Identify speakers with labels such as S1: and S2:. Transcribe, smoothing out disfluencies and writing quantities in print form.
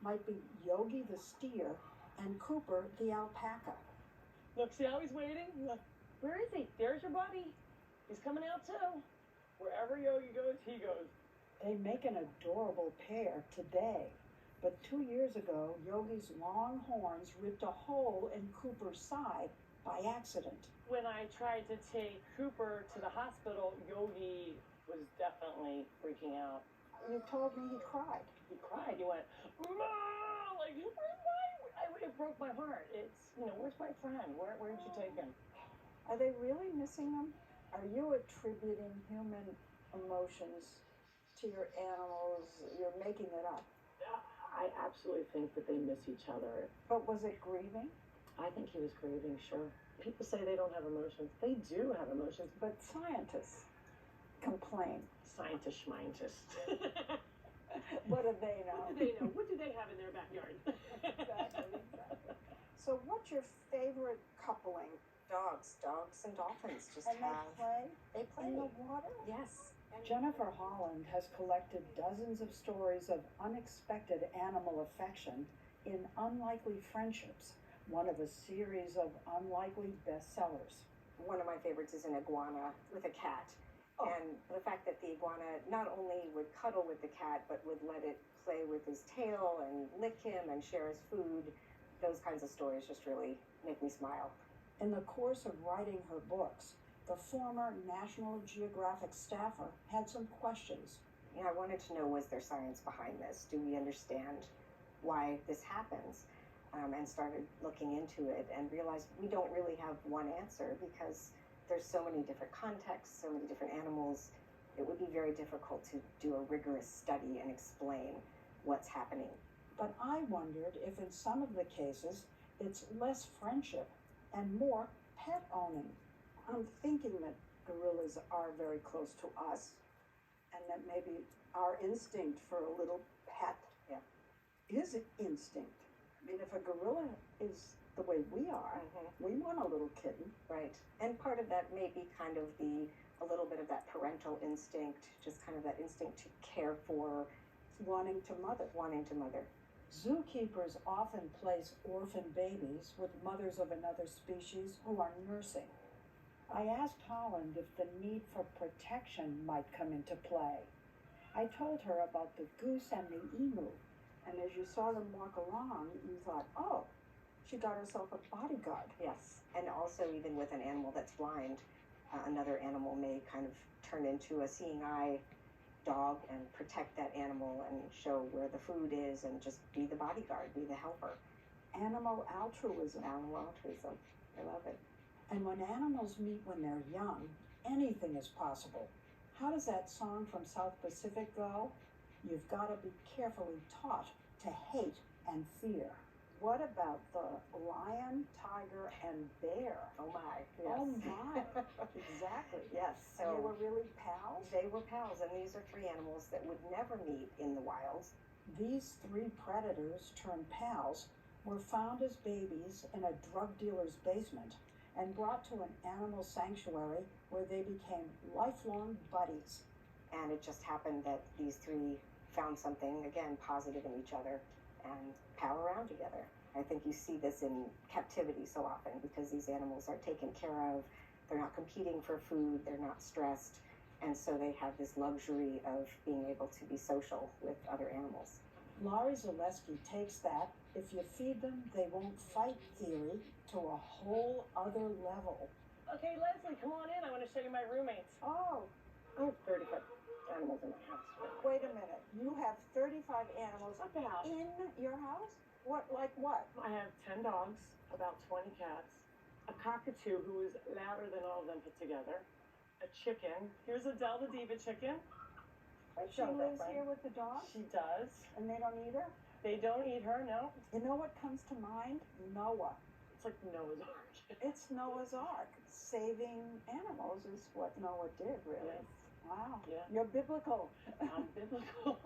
S1: might be Yogi the steer and Cooper the alpaca.
S2: Look, see how he's waiting? Look, where is he? There's your buddy. He's coming out too. Wherever Yogi goes, he goes.
S1: They make an adorable pair today. But 2 years ago, Yogi's long horns ripped a hole in Cooper's side by accident.
S2: When I tried to take Cooper to the hospital, Yogi was definitely freaking out.
S1: You told me he cried.
S2: He cried. He went, "Mom!" Like, it broke my heart. It's, where's my friend? Where did you take him?
S1: Are they really missing them? Are you attributing human emotions to your animals? You're making it up.
S2: I absolutely think that they miss each other.
S1: But was it grieving?
S2: I think he was grieving, sure. People say they don't have emotions. They do have emotions.
S1: But scientists complain.
S2: Scientist schmientist.
S1: What do they know?
S2: What do they know? What do they have in their backyard?
S1: Exactly. So what's your favorite coupling?
S3: Dogs and dolphins just
S1: And
S3: have.
S1: They play in the water?
S3: Yes.
S1: Jennifer Holland has collected dozens of stories of unexpected animal affection in Unlikely Friendships, one of a series of unlikely bestsellers.
S3: One of my favorites is an iguana with a cat. Oh. And the fact that the iguana not only would cuddle with the cat, but would let it play with his tail and lick him and share his food, those kinds of stories just really make me smile.
S1: In the course of writing her books, the former National Geographic staffer had some questions.
S3: I wanted to know, was there science behind this? Do we understand why this happens? And started looking into it and realized we don't really have one answer because there's so many different contexts, so many different animals. It would be very difficult to do a rigorous study and explain what's happening.
S1: But I wondered if in some of the cases it's less friendship and more pet owning. I'm thinking that gorillas are very close to us and that maybe our instinct for a little pet is instinct. I mean, if a gorilla is the way we are, we want a little kitten.
S3: Right. And part of that may be kind of a little bit of that parental instinct, just kind of that instinct to care for.
S1: Wanting to mother. Zookeepers often place orphan babies with mothers of another species who are nursing. I asked Holland if the need for protection might come into play. I told her about the goose and the emu, and as you saw them walk along, you thought, oh, she got herself a bodyguard.
S3: Yes, and also even with an animal that's blind, another animal may kind of turn into a seeing eye dog and protect that animal and show where the food is and just be the bodyguard, be the helper.
S1: Animal altruism.
S3: I love it.
S1: And when animals meet when they're young, anything is possible. How does that song from South Pacific go? You've got to be carefully taught to hate and fear. What about the lion, tiger, and bear?
S3: Oh my. Yes.
S1: Oh my. Exactly.
S3: Yes. So
S1: they were really pals?
S3: They were pals, and these are three animals that would never meet in the wild.
S1: These three predators turned pals were found as babies in a drug dealer's basement and brought to an animal sanctuary where they became lifelong buddies.
S3: And it just happened that these three found something, again, positive in each other and pal around together. I think you see this in captivity so often because these animals are taken care of. They're not competing for food. They're not stressed. And so they have this luxury of being able to be social with other animals.
S1: Laurie Zelesky takes that, if you feed them, they won't fight theory to a whole other level.
S2: Okay, Leslie, come on in. I want to show you my roommates.
S1: Oh,
S2: I have 35 animals in my house.
S1: Wait a minute. You have 35 animals
S2: About.
S1: in your house? What, like what?
S2: I have 10 dogs, about 20 cats, a cockatoo who is louder than all of them put together, a chicken. Here's Adele the diva chicken.
S1: She lives here with the dogs?
S2: She does.
S1: And they don't eat her?
S2: They don't eat her, no.
S1: You know what comes to mind? Noah.
S2: It's like Noah's Ark.
S1: It's Noah's Ark. Saving animals is what Noah did, really.
S2: Yes.
S1: Wow.
S2: Yeah.
S1: You're biblical.
S2: I'm biblical.